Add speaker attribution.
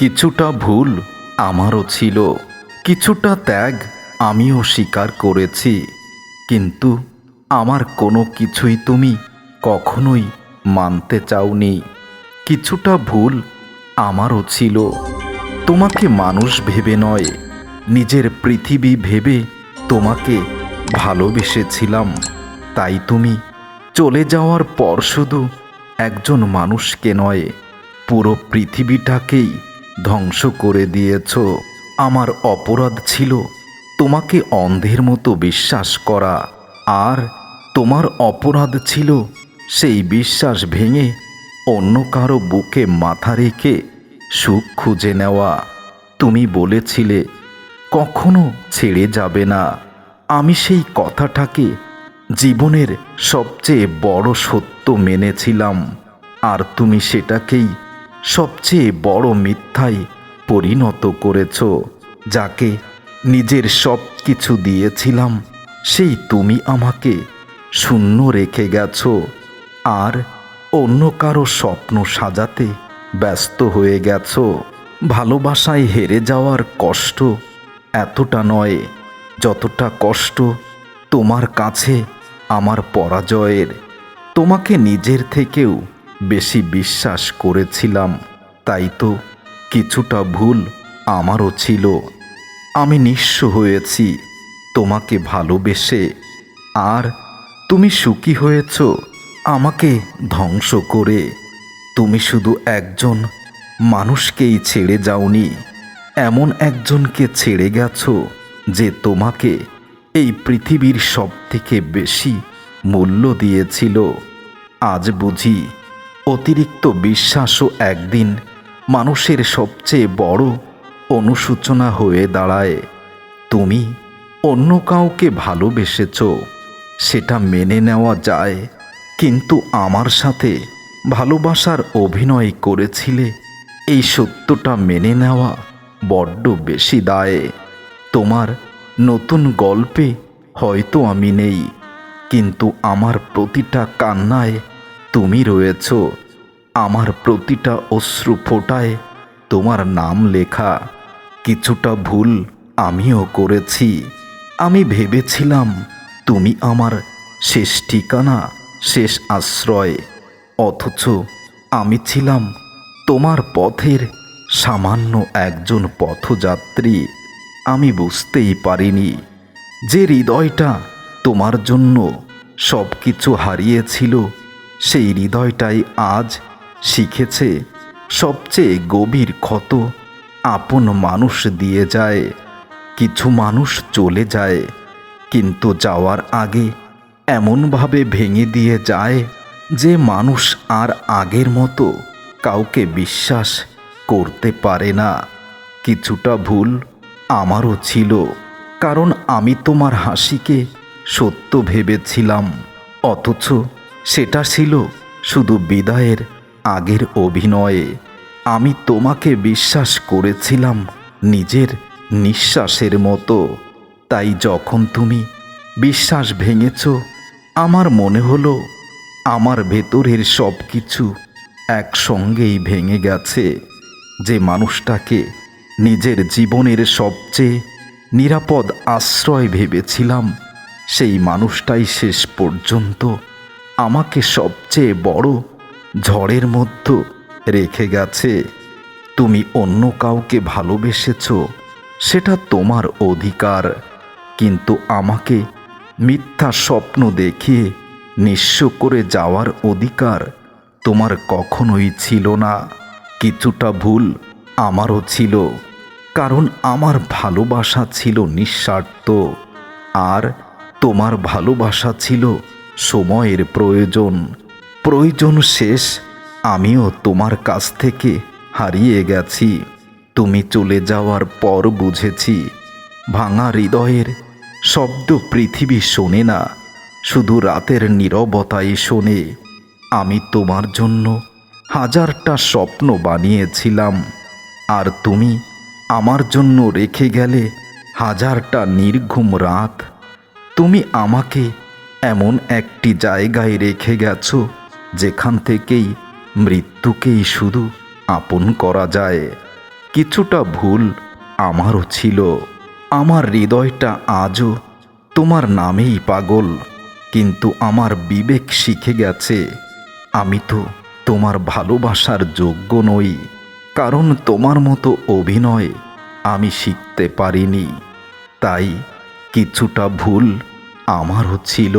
Speaker 1: কিছুটা ভুল আমারও ছিল, কিছুটা ত্যাগ আমিও স্বীকার করেছি, কিন্তু আমার কোনো কিছুই তুমি কখনোই মানতে চাওনি। কিছুটা ভুল আমারও ছিল, তোমাকে মানুষ ভেবে নয়, নিজের পৃথিবী ভেবে তোমাকে ভালোবেসেছিলাম। তাই তুমি চলে যাওয়ার পর শুধু একজন মানুষকে নয়, পুরো পৃথিবীটাকেই ধ্বংস করে দিয়েছ। আমার অপরাধ ছিল তোমাকে অন্ধের মতো বিশ্বাস করা, আর তোমার অপরাধ ছিল সেই বিশ্বাস ভেঙে অন্য কারো বুকে মাথা রেখে সুখ খুঁজে নেওয়া। তুমি বলেছিলে কখনো ছেড়ে যাবে না। আমি সেই কথাটাকে জীবনের সবচেয়ে বড় সত্য মেনেছিলাম, আর তুমি সেটাকেই সবচেয়ে বড় মিথ্যায় পরিণত করেছ। যাকে নিজের সব কিছু দিয়েছিলাম সেই তুমি আমাকে শূন্য রেখে গেছো, আর অন্য কারো স্বপ্ন সাজাতে ব্যস্ত হয়ে গেছো। ভালোবাসায় হেরে যাওয়ার কষ্ট এতটা নয় যতটা কষ্ট তোমার কাছে আমার পরাজয়ের। তোমাকে নিজের থেকেও বেশি বিশ্বাস করেছিলাম, তাই তো কিছুটা ভুল আমারও ছিল। আমি নিঃস্ব হয়েছি তোমাকে ভালোবেসে, আর তুমি সুখী হয়েছ আমাকে ধ্বংস করে। তুমি শুধু একজন মানুষকেই ছেড়ে যাওনি, এমন একজনকে ছেড়ে গেছো যে তোমাকে এই পৃথিবীর সবথেকে বেশি মূল্য দিয়েছিল। আজ বুঝি অতিরিক্ত বিশ্বাসও একদিন মানুষের সবচেয়ে বড় অনুশোচনা হয়ে দাঁড়ায়। তুমি অন্য কাউকে ভালোবেসেছ, সেটা মেনে নেওয়া যায়, কিন্তু আমার সাথে ভালোবাসার অভিনয় করেছিলে, এই সত্যটা মেনে নেওয়া বড্ড বেশি দায়। তোমার নতুন গল্পে হয়তো আমি নেই, কিন্তু আমার প্রতিটা কান্নায় তুমি রয়েছ, আমার প্রতিটা অশ্রু ফোঁটায় তোমার নাম লেখা। কিছুটা ভুল আমিও করেছি। আমি ভেবেছিলাম তুমি আমার শেষ ঠিকানা, শেষ আশ্রয়, অথচ আমি ছিলাম তোমার পথের সামান্য একজন পথযাত্রী। আমি বুঝতেই পারিনি যে হৃদয়টা তোমার জন্য সব কিছু হারিয়েছিল, সেই হৃদয়টাই আজ শিখেছে সবচেয়ে গভীর ক্ষত আপন মানুষ দিয়ে যায়। কিছু মানুষ চলে যায়, কিন্তু যাওয়ার আগে এমনভাবে ভেঙে দিয়ে যায় যে মানুষ আর আগের মতো কাউকে বিশ্বাস করতে পারে না। কিছুটা ভুল আমারও ছিল, কারণ আমি তোমার হাসিকে সত্য ভেবেছিলাম, অথচ সেটা ছিল শুধু বিদায়ের আগের অভিনয়ে। আমি তোমাকে বিশ্বাস করেছিলাম নিজের নিঃশ্বাসের মতো, তাই যখন তুমি বিশ্বাস ভেঙেছ, আমার মনে হলো আমার ভেতরের সব কিছু একসঙ্গেই ভেঙে গেছে। যে মানুষটাকে নিজের জীবনের সবচেয়ে নিরাপদ আশ্রয় ভেবেছিলাম, সেই মানুষটাই শেষ পর্যন্ত আমাকে সবচেয়ে বড় ঝড়ের মধ্যে রেখে গেছে। তুমি অন্য কাউকে ভালোবেসেছ, সেটা তোমার অধিকার, কিন্তু আমাকে মিথ্যা স্বপ্ন দেখিয়ে নিঃস্ব করে যাওয়ার অধিকার তোমার কখনোই ছিল না। কিছুটা ভুল আমারও ছিল, কারণ আমার ভালোবাসা ছিল নিঃস্বার্থ, আর তোমার ভালোবাসা ছিল সময়ের প্রয়োজন। প্রয়োজন শেষ, আমিও তোমার কাছ থেকে হারিয়ে গেছি। তুমি চলে যাওয়ার পর বুঝেছি ভাঙা হৃদয়ের শব্দ পৃথিবী শোনে না, শুধু রাতের নীরবতায় শোনে। আমি তোমার জন্য হাজারটা স্বপ্ন বানিয়েছিলাম, আর তুমি আমার জন্য রেখে গেলে হাজারটা নির্ঘুম রাত। তুমি আমাকে এমন একটি জায়গায় রেখে গেছো যেখান থেকেই মৃত্যুকেই শুধু আপন করা যায়। কিছুটা ভুল আমারও ছিল। আমার হৃদয়টা আজও তোমার নামেই পাগল, কিন্তু আমার বিবেক শিখে গেছে আমি তো তোমার ভালোবাসার যোগ্য নই, কারণ তোমার মতো অভিনয় আমি শিখতে পারিনি। তাই কিছুটা ভুল আমারও ছিল।